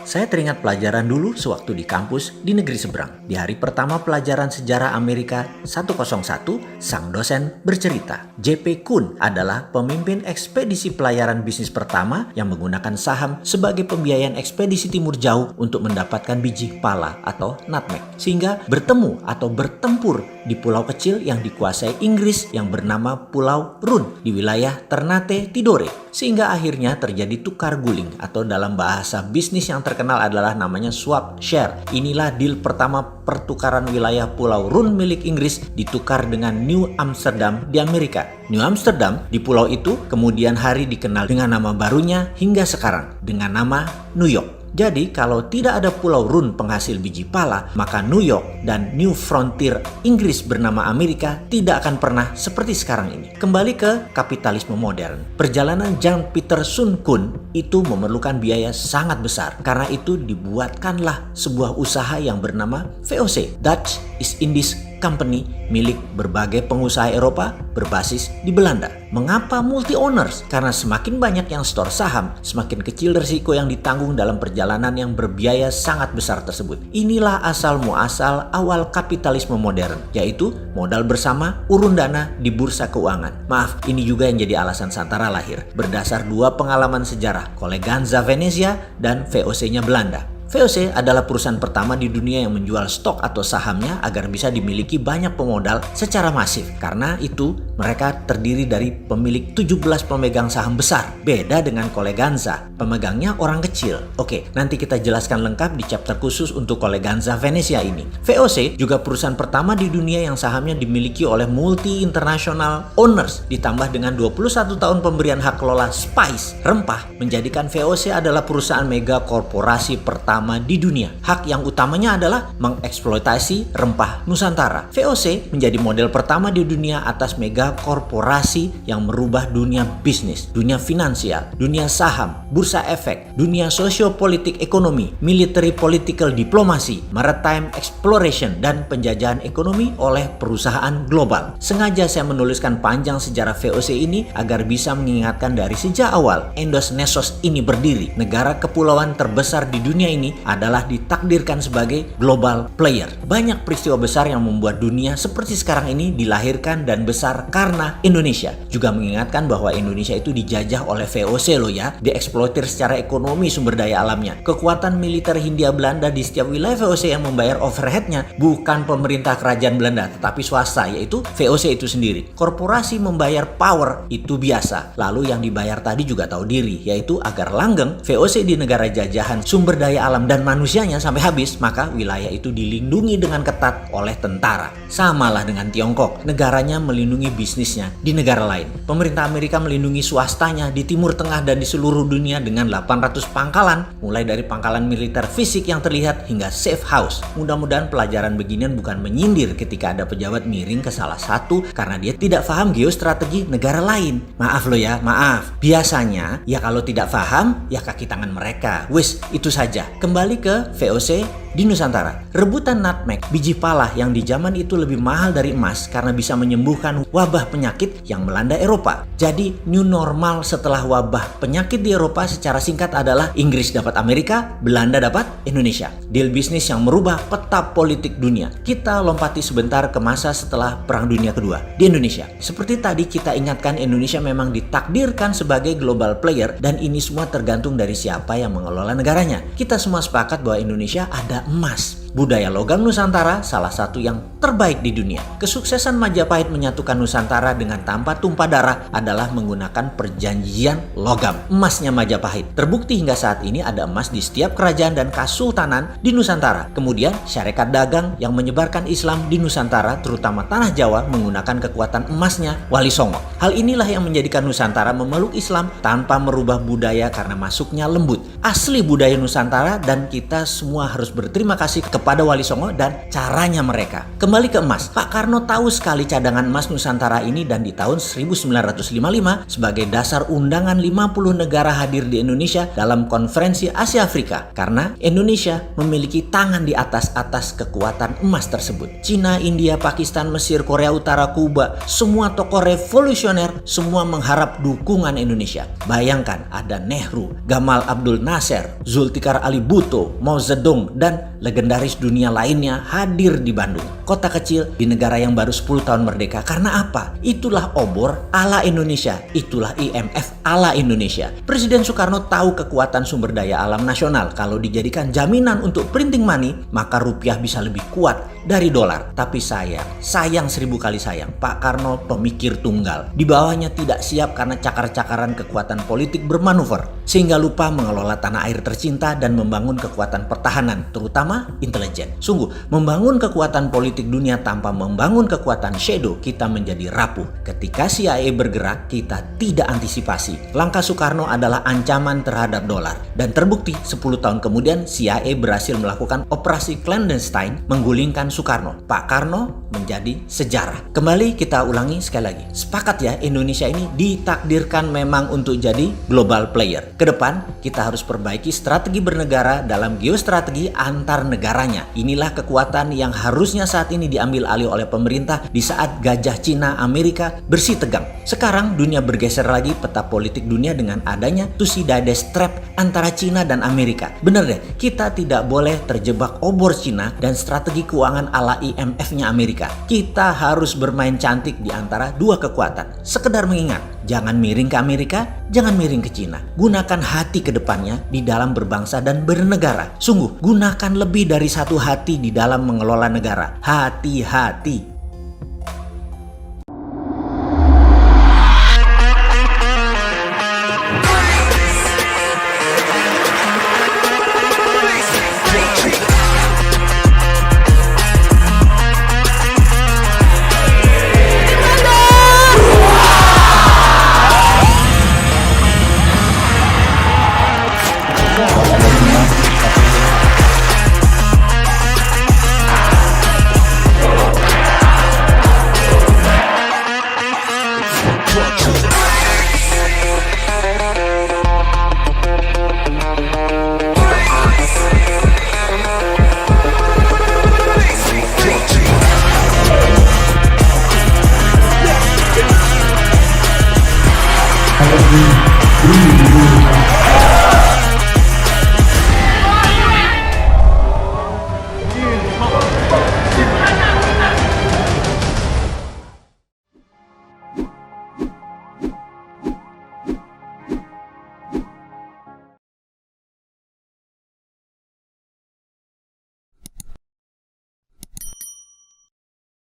Saya teringat pelajaran dulu sewaktu di kampus di negeri seberang. Di hari pertama pelajaran sejarah Amerika 101, sang dosen bercerita, J.P. Kuhn adalah pemimpin ekspedisi pelayaran bisnis pertama yang menggunakan saham sebagai pembiayaan ekspedisi timur jauh untuk mendapatkan biji pala atau nutmeg. Sehingga bertemu atau bertempur di pulau kecil yang dikuasai Inggris yang bernama Pulau Run di wilayah Ternate Tidore. Sehingga akhirnya terjadi tukar guling atau dalam bahasa bisnis yang terkenal adalah namanya swap share. Inilah deal pertama pertukaran wilayah Pulau Run milik Inggris ditukar dengan New Amsterdam di Amerika. New Amsterdam di pulau itu kemudian hari dikenal dengan nama barunya hingga sekarang dengan nama New York. Jadi kalau tidak ada Pulau Run penghasil biji pala, maka New York dan New Frontier Inggris bernama Amerika tidak akan pernah seperti sekarang ini. Kembali ke kapitalisme modern. Perjalanan Jan Pieter Soen Koen itu memerlukan biaya sangat besar. Karena itu dibuatkanlah sebuah usaha yang bernama VOC, Dutch East Indies Company, milik berbagai pengusaha Eropa berbasis di Belanda. Mengapa multi owners? Karena semakin banyak yang store saham, semakin kecil risiko yang ditanggung dalam perjalanan yang berbiaya sangat besar tersebut. Inilah asal muasal awal kapitalisme modern, yaitu modal bersama urun dana di bursa keuangan. Maaf, ini juga yang jadi alasan Santara lahir. Berdasar dua pengalaman sejarah, Colleganza Venezia dan VOC-nya Belanda. VOC adalah perusahaan pertama di dunia yang menjual stok atau sahamnya agar bisa dimiliki banyak pemodal secara masif. Karena itu, mereka terdiri dari pemilik 17 pemegang saham besar. Beda dengan Colleganza, pemegangnya orang kecil. Oke, nanti kita jelaskan lengkap di chapter khusus untuk Colleganza Venezia ini. VOC juga perusahaan pertama di dunia yang sahamnya dimiliki oleh multi-international owners. Ditambah dengan 21 tahun pemberian hak kelola spice, rempah, menjadikan VOC adalah perusahaan mega korporasi pertama di dunia. Hak yang utamanya adalah mengeksploitasi rempah Nusantara. VOC menjadi model pertama di dunia atas mega korporasi yang merubah dunia bisnis, dunia finansial, dunia saham, bursa efek, dunia sosiopolitik ekonomi, military political diplomasi, maritime exploration, dan penjajahan ekonomi oleh perusahaan global. Sengaja saya menuliskan panjang sejarah VOC ini agar bisa mengingatkan dari sejak awal Endos Nesos ini berdiri. Negara kepulauan terbesar di dunia ini adalah ditakdirkan sebagai global player. Banyak peristiwa besar yang membuat dunia seperti sekarang ini dilahirkan dan besar karena Indonesia. Juga mengingatkan bahwa Indonesia itu dijajah oleh VOC loh ya, dieksploitir secara ekonomi sumber daya alamnya. Kekuatan militer Hindia Belanda di setiap wilayah VOC yang membayar overheadnya bukan pemerintah kerajaan Belanda, tetapi swasta, yaitu VOC itu sendiri. Korporasi membayar power itu biasa. Lalu yang dibayar tadi juga tahu diri, yaitu agar langgeng VOC di negara jajahan sumber daya alam dan manusianya sampai habis, maka wilayah itu dilindungi dengan ketat oleh tentara. Samalah dengan Tiongkok, negaranya melindungi bisnisnya di negara lain. Pemerintah Amerika melindungi swastanya di Timur Tengah dan di seluruh dunia dengan 800 pangkalan, mulai dari pangkalan militer fisik yang terlihat hingga safe house. Mudah-mudahan pelajaran beginian bukan menyindir ketika ada pejabat miring ke salah satu karena dia tidak paham geostrategi negara lain. Maaf loh ya, maaf. Biasanya, ya kalau tidak paham, ya kaki tangan mereka. Wis, itu saja. Kembali ke VOC di Nusantara. Rebutan nutmeg, biji pala yang di zaman itu lebih mahal dari emas karena bisa menyembuhkan wabah penyakit yang melanda Eropa. Jadi new normal setelah wabah penyakit di Eropa secara singkat adalah Inggris dapat Amerika, Belanda dapat Indonesia. Deal bisnis yang merubah peta politik dunia. Kita lompati sebentar ke masa setelah Perang Dunia Kedua di Indonesia. Seperti tadi kita ingatkan, Indonesia memang ditakdirkan sebagai global player dan ini semua tergantung dari siapa yang mengelola negaranya. Kita semua sepakat bahwa Indonesia ada emas. Budaya logam Nusantara salah satu yang terbaik di dunia. Kesuksesan Majapahit menyatukan Nusantara dengan tanpa tumpah darah adalah menggunakan perjanjian logam. Emasnya Majapahit. Terbukti hingga saat ini ada emas di setiap kerajaan dan kasultanan di Nusantara. Kemudian syarikat dagang yang menyebarkan Islam di Nusantara, terutama tanah Jawa, menggunakan kekuatan emasnya Wali Songo. Hal inilah yang menjadikan Nusantara memeluk Islam tanpa merubah budaya karena masuknya lembut. Asli budaya Nusantara dan kita semua harus berterima kasih kepada kepada Wali Songo dan caranya mereka. Kembali ke emas, Pak Karno tahu sekali cadangan emas Nusantara ini dan di tahun 1955 sebagai dasar undangan 50 negara hadir di Indonesia dalam konferensi Asia Afrika karena Indonesia memiliki tangan di atas kekuatan emas tersebut. Cina, India, Pakistan, Mesir, Korea Utara, Kuba, semua tokoh revolusioner semua mengharap dukungan Indonesia. Bayangkan ada Nehru, Gamal Abdul Nasser, Zulfikar Ali Bhutto, Mao Zedong, dan legendaris dunia lainnya hadir di Bandung, kota kecil di negara yang baru 10 tahun merdeka. Karena apa? Itulah obor ala Indonesia, itulah IMF ala Indonesia. Presiden Soekarno tahu kekuatan sumber daya alam nasional. Kalau dijadikan jaminan untuk printing money, maka rupiah bisa lebih kuat dari dolar. Tapi sayang 1000 kali sayang, Pak Karno pemikir tunggal. Di bawahnya tidak siap karena cakar-cakaran kekuatan politik bermanuver, sehingga lupa mengelola tanah air tercinta dan membangun kekuatan pertahanan, terutama intelijen. Sungguh, membangun kekuatan politik dunia tanpa membangun kekuatan shadow, kita menjadi rapuh. Ketika CIA bergerak, kita tidak antisipasi. Langkah Soekarno adalah ancaman terhadap dolar. Dan terbukti 10 tahun kemudian CIA berhasil melakukan operasi clandestine menggulingkan Soekarno. Pak Karno menjadi sejarah. Kembali kita ulangi sekali lagi. Sepakat ya, Indonesia ini ditakdirkan memang untuk jadi global player. Kedepan kita harus perbaiki strategi bernegara dalam geostrategi antar negaranya. Inilah kekuatan yang harusnya saat ini diambil alih oleh pemerintah di saat gajah Cina Amerika bersih tegang. Sekarang dunia bergeser lagi peta politik dunia dengan adanya Thucydides trap antara Cina dan Amerika. Bener deh, kita tidak boleh terjebak obor Cina dan strategi keuangan ala IMF-nya Amerika. Kita harus bermain cantik di antara dua kekuatan. Sekedar mengingat, jangan miring ke Amerika, jangan miring ke Cina. Gunakan hati ke depannya di dalam berbangsa dan bernegara. Sungguh, gunakan lebih dari satu hati di dalam mengelola negara. Hati-hati.